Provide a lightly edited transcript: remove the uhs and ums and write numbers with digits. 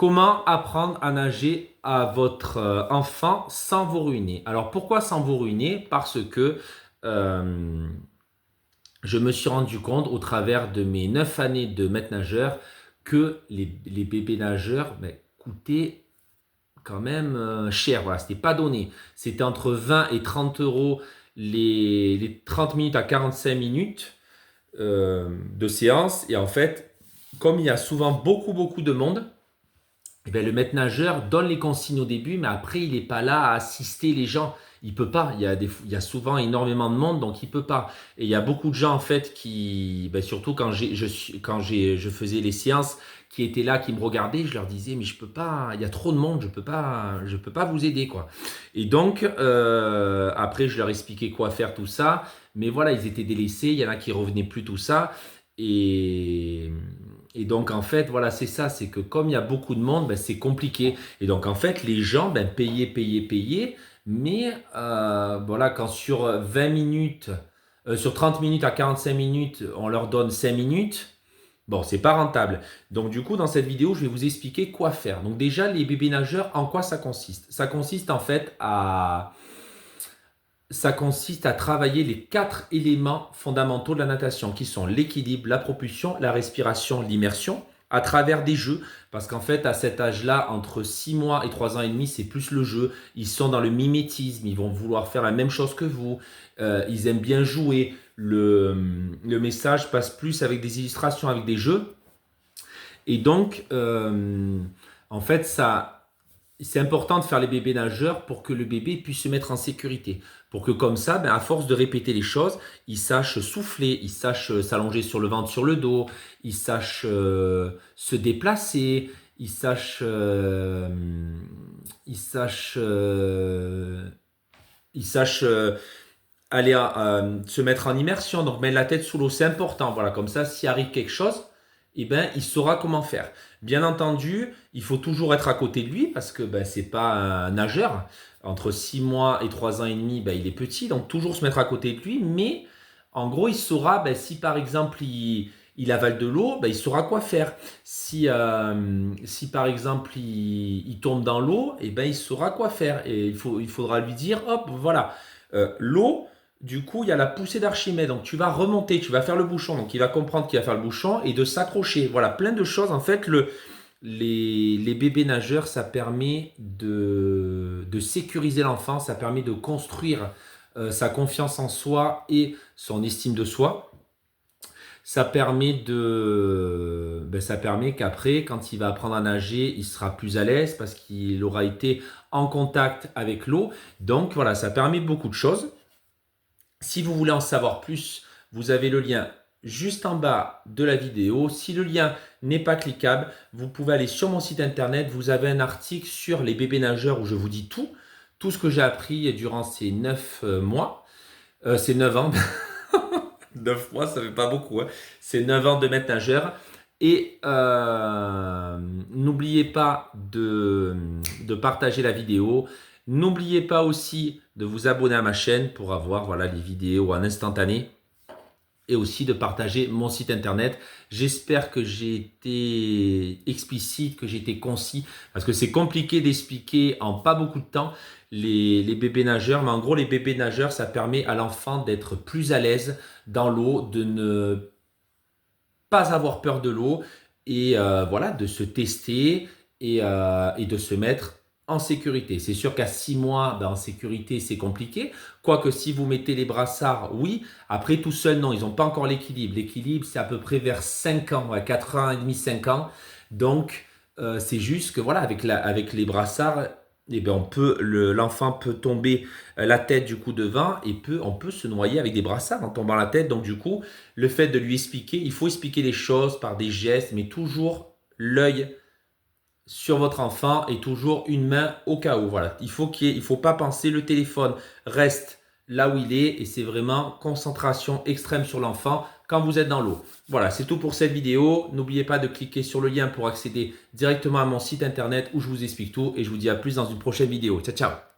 Comment apprendre à nager à votre enfant sans vous ruiner? Alors pourquoi sans vous ruiner? Parce que euh, je me suis rendu compte au travers de mes 9 années de maître nageur que les bébés nageurs coûtaient quand même cher. Voilà, c'était pas donné. C'était entre 20 et 30 euros les 30 minutes à 45 minutes de séance. Et en fait, comme il y a souvent beaucoup de monde, eh ben, le maître nageur donne les consignes au début, mais après, il n'est pas là à assister les gens. Il peut pas. Il y a souvent énormément de monde, donc il peut pas. Et il y a beaucoup de gens, en fait, qui, ben, surtout quand je faisais les séances, qui étaient là, qui me regardaient, je leur disais, mais je peux pas, il y a trop de monde, je peux pas vous aider, quoi. Et donc, après, je leur expliquais quoi faire, tout ça. Mais voilà, ils étaient délaissés, il y en a qui revenaient plus, tout ça. Et, et donc, en fait, voilà, c'est ça, c'est que comme il y a beaucoup de monde, ben, c'est compliqué. Et donc, en fait, les gens, ben, payaient, mais voilà, quand sur 20 minutes, sur 30 minutes à 45 minutes, on leur donne 5 minutes, bon, c'est pas rentable. Donc, du coup, dans cette vidéo, je vais vous expliquer quoi faire. Donc, déjà, les bébés nageurs, en quoi ça consiste? Ça consiste en fait à travailler les 4 éléments fondamentaux de la natation, qui sont l'équilibre, la propulsion, la respiration, l'immersion, à travers des jeux. Parce qu'en fait, à cet âge-là, entre 6 mois et 3 ans et demi, c'est plus le jeu. Ils sont dans le mimétisme, ils vont vouloir faire la même chose que vous. Ils aiment bien jouer. Le message passe plus avec des illustrations, avec des jeux. Et donc, en fait, c'est important de faire les bébés nageurs pour que le bébé puisse se mettre en sécurité. Pour que comme ça, ben, à force de répéter les choses, il sache souffler, il sache s'allonger sur le ventre, sur le dos, il sache se déplacer, il sache, il sache, il sache aller se mettre en immersion. Donc mettre la tête sous l'eau, c'est important. Voilà, comme ça, s'il arrive quelque chose, eh ben, il saura comment faire. Bien entendu, il faut toujours être à côté de lui parce que ben, c'est pas un nageur. Entre 6 mois et 3 ans et demi, ben, il est petit, donc toujours se mettre à côté de lui. Mais en gros, il saura, ben, si par exemple il avale de l'eau, ben, il saura quoi faire. Si par exemple il tombe dans l'eau, eh ben, il saura quoi faire. Et il faudra lui dire, hop, voilà, l'eau. Du coup, il y a la poussée d'Archimède. Donc, tu vas remonter, tu vas faire le bouchon. Donc, il va comprendre qu'il va faire le bouchon et de s'accrocher. Voilà, plein de choses. En fait, les bébés nageurs, ça permet de sécuriser l'enfant. Ça permet de construire sa confiance en soi et son estime de soi. Ça permet qu'après, quand il va apprendre à nager, il sera plus à l'aise parce qu'il aura été en contact avec l'eau. Donc, voilà, ça permet beaucoup de choses. Si vous voulez en savoir plus, vous avez le lien juste en bas de la vidéo. Si le lien n'est pas cliquable, vous pouvez aller sur mon site internet. Vous avez un article sur les bébés nageurs où je vous dis tout ce que j'ai appris durant ces 9 mois, ces 9 ans. 9 mois, ça fait pas beaucoup, hein. C'est 9 ans de maître nageur. Et n'oubliez pas de partager la vidéo. N'oubliez pas aussi de vous abonner à ma chaîne pour avoir voilà, les vidéos en instantané et aussi de partager mon site internet. J'espère que j'ai été explicite, que j'ai été concis parce que c'est compliqué d'expliquer en pas beaucoup de temps les bébés nageurs. Mais en gros, les bébés nageurs, ça permet à l'enfant d'être plus à l'aise dans l'eau, de ne pas avoir peur de l'eau et voilà, de se tester et de se mettre en sécurité. C'est sûr qu'à 6 mois, ben, en sécurité, c'est compliqué. Quoique si vous mettez les brassards, oui. Après, tout seul, non, ils n'ont pas encore l'équilibre. L'équilibre, c'est à peu près vers 5 ans, ouais, 4 ans et demi, 5 ans. Donc, c'est juste que voilà, avec les brassards, eh ben, l'enfant peut tomber la tête du coup devant et on peut se noyer avec des brassards en tombant la tête. Donc du coup, le fait de lui expliquer, il faut expliquer les choses par des gestes, mais toujours l'œil sur votre enfant et toujours une main au cas où. Voilà, il faut pas penser, le téléphone reste là où il est et c'est vraiment concentration extrême sur l'enfant quand vous êtes dans l'eau. Voilà, c'est tout pour cette vidéo. N'oubliez pas de cliquer sur le lien pour accéder directement à mon site internet où je vous explique tout et je vous dis à plus dans une prochaine vidéo. Ciao, ciao!